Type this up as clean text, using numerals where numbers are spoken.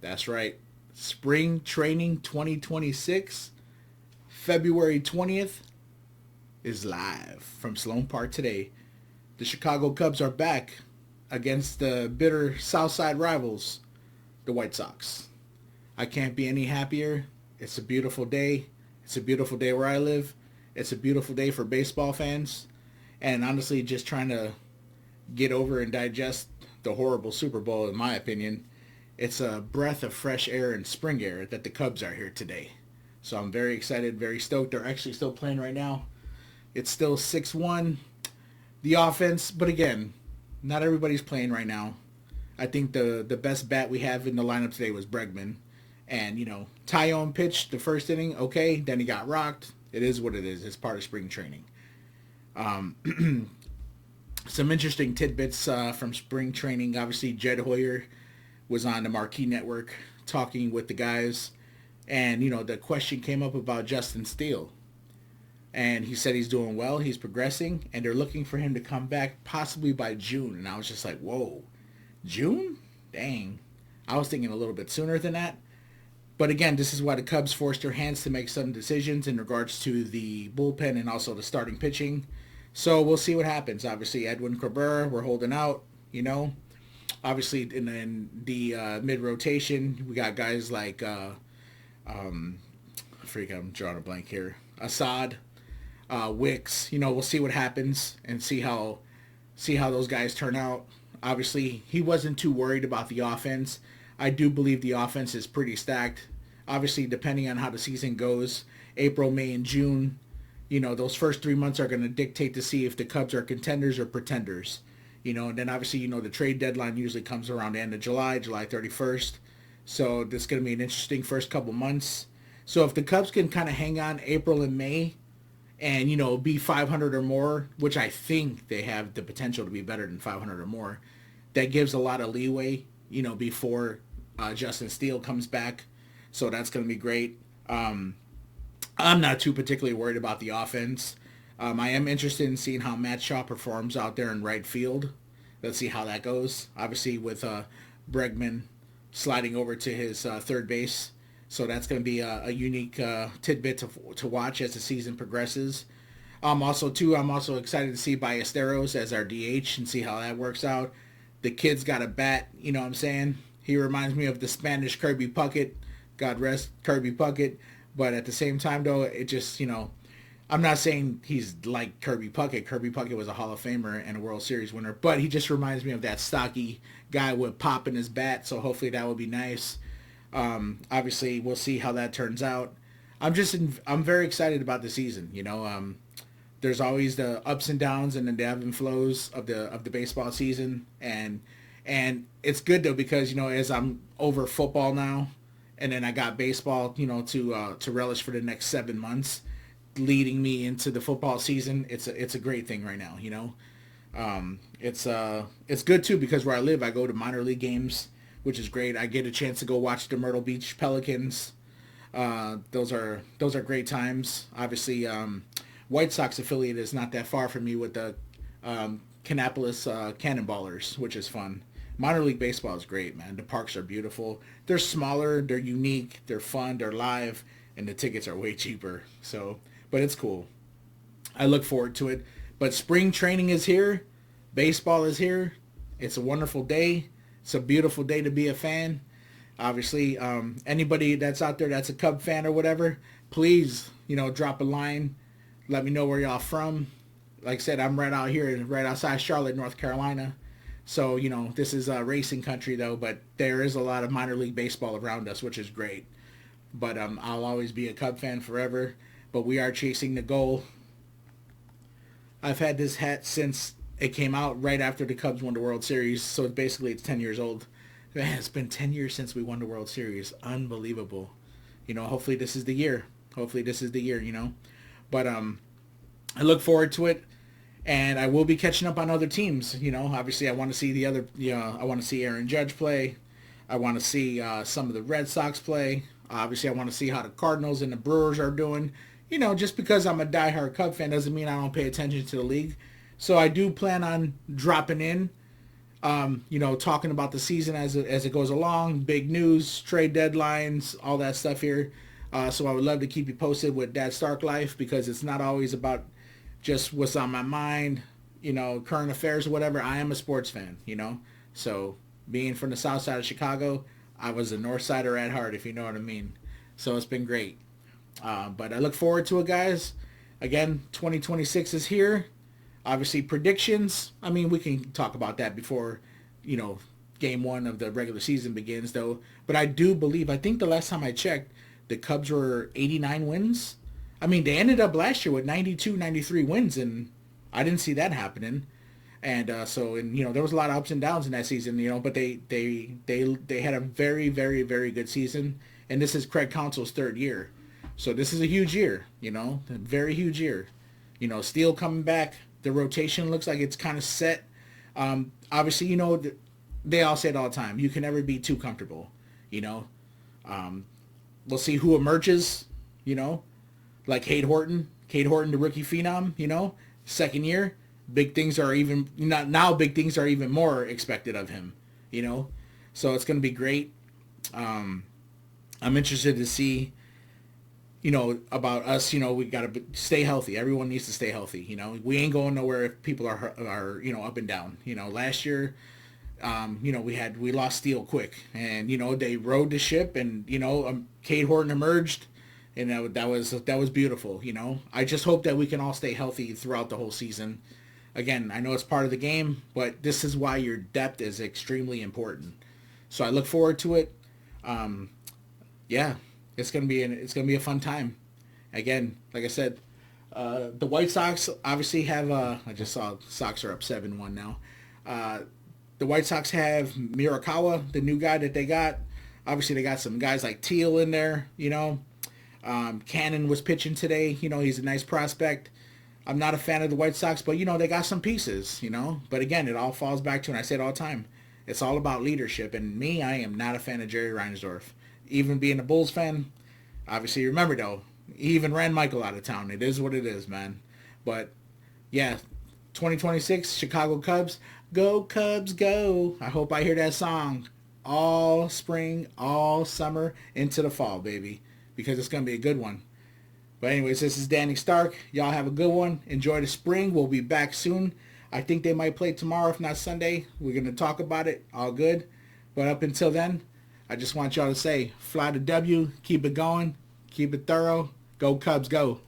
That's right. Spring Training 2026, February 20th, is live from Sloan Park today. The Chicago Cubs are back against the bitter Southside rivals, the White Sox. I can't be any happier. It's a beautiful day. It's a beautiful day where I live. It's a beautiful day for baseball fans. And honestly, just trying to get over and digest the horrible Super Bowl, in my opinion. It's a breath of fresh air and spring air that the Cubs are here today. So I'm very excited, very stoked. They're actually still playing right now. It's still 6-1. The offense, but again, not everybody's playing right now. I think the best bat we have in the lineup today was Bregman. And, Tyone pitched the first inning, okay. Then he got rocked. It is what it is. It's part of spring training. Some interesting tidbits from spring training. Obviously, Jed Hoyer was on the Marquee Network talking with the guys. And, the question came up about Justin Steele. And he said he's doing well, he's progressing, and they're looking for him to come back possibly by June. And I was just like, whoa, June? Dang. I was thinking a little bit sooner than that. But again, this is why the Cubs forced their hands to make some decisions in regards to the bullpen and also the starting pitching. So we'll see what happens. Obviously, Edwin Cabrera, we're holding out. Obviously, in the mid-rotation, we got guys like, I'm drawing a blank here, Assad, Wicks. We'll see what happens and see how those guys turn out. Obviously, he wasn't too worried about the offense. I do believe the offense is pretty stacked. Obviously, depending on how the season goes, April, May, and June, those first 3 months are going to dictate to see if the Cubs are contenders or pretenders. And then obviously, the trade deadline usually comes around the end of July, July 31st. So this is going to be an interesting first couple months. So if the Cubs can kind of hang on April and May and, be 500 or more, which I think they have the potential to be better than 500 or more, that gives a lot of leeway, before Justin Steele comes back. So that's going to be great. I'm not too particularly worried about the offense. I am interested in seeing how Matt Shaw performs out there in right field. Let's see how that goes. Obviously, with Bregman sliding over to his third base. So that's going to be a unique tidbit to watch as the season progresses. I'm also excited to see Ballesteros as our DH and see how that works out. The kid's got a bat, you know what I'm saying? He reminds me of the Spanish Kirby Puckett. God rest Kirby Puckett. But at the same time, though, it just, I'm not saying he's like Kirby Puckett. Kirby Puckett was a Hall of Famer and a World Series winner. But he just reminds me of that stocky guy with pop in his bat. So hopefully that will be nice. Obviously, we'll see how that turns out. I'm very excited about the season. There's always the ups and downs and the ebb and flows of the baseball season, and it's good though because as I'm over football now, and then I got baseball to relish for the next 7 months, leading me into the football season. It's a great thing right now. It's good too because where I live, I go to minor league games, which is great. I get a chance to go watch the Myrtle Beach Pelicans. Those are great times. Obviously, White Sox affiliate is not that far from me with the Kannapolis Cannonballers, which is fun. Minor league baseball is great, man. The parks are beautiful. They're smaller, they're unique, they're fun, they're live, and the tickets are way cheaper. So, but it's cool. I look forward to it. But spring training is here. Baseball is here. It's a wonderful day. It's a beautiful day to be a fan. Obviously, anybody that's out there that's a Cub fan or whatever, please, drop a line. Let me know where y'all from. Like I said, I'm right out here, right outside Charlotte, North Carolina. So, this is racing country, though, but there is a lot of minor league baseball around us, which is great. But I'll always be a Cub fan forever. But we are chasing the goal. I've had this hat since it came out right after the Cubs won the World Series, so basically it's 10 years old. Man, it's been 10 years since we won the World Series. Unbelievable. Hopefully this is the year. But I look forward to it. And I will be catching up on other teams. Obviously I want to see I want to see Aaron Judge play. I want to see some of the Red Sox play. Obviously I want to see how the Cardinals and the Brewers are doing. Just because I'm a diehard Cub fan doesn't mean I don't pay attention to the league. So I do plan on dropping in Talking about the season as it goes along, big news, trade deadlines, all that stuff here. So I would love to keep you posted with Dad Stark Life because it's not always about just what's on my mind, current affairs or whatever. I am a sports fan. So being from the south side of Chicago, I was a north sider at heart, if you know what I mean. So it's been great. But I look forward to it, guys. Again, 2026 is here. Obviously, predictions. I mean, we can talk about that before, you know, game one of the regular season begins, though. But I do believe, I think the last time I checked, the Cubs were 89 wins. I mean, they ended up last year with 92, 93 wins, and I didn't see that happening. And there was a lot of ups and downs in that season, but they had a very, very, very good season. And this is Craig Counsell's third year. So this is a huge year, a very huge year. Steele coming back. The rotation looks like it's kind of set. Obviously, they all say it all the time. You can never be too comfortable, you know. We'll see who emerges, like Cade Horton, the rookie phenom, second year. Big things are even, not now, big things are even more expected of him, So it's going to be great. I'm interested to see, about us, we got to stay healthy. Everyone needs to stay healthy. We ain't going nowhere if people are up and down. Last year, we lost Steele quick, and they rode the ship, and Cade Horton emerged, and that was beautiful. I just hope that we can all stay healthy throughout the whole season. Again, I know it's part of the game, but this is why your depth is extremely important. So I look forward to it. Yeah, it's gonna be a fun time. Again, like I said, the White Sox obviously have. I just saw Sox are up 7-1 now. The White Sox have Mirakawa, the new guy that they got. Obviously, they got some guys like Teal in there. Cannon was pitching today. He's a nice prospect. I'm not a fan of the White Sox, but they got some pieces. But again, it all falls back to, and I say it all the time, it's all about leadership. And me, I am not a fan of Jerry Reinsdorf. Even being a Bulls fan, obviously, remember though, he even ran Michael out of town. It is what it is, man. But yeah, 2026 Chicago Cubs, go Cubs, go! I hope I hear that song all spring, all summer, into the fall, baby, because it's gonna be a good one. But anyways, this is Danny Stark. Y'all have a good one. Enjoy the spring. We'll be back soon. I think they might play tomorrow, if not Sunday. We're going to talk about it. All good. But up until then, I just want y'all to say, fly the W, keep it going, keep it thorough. Go Cubs, go.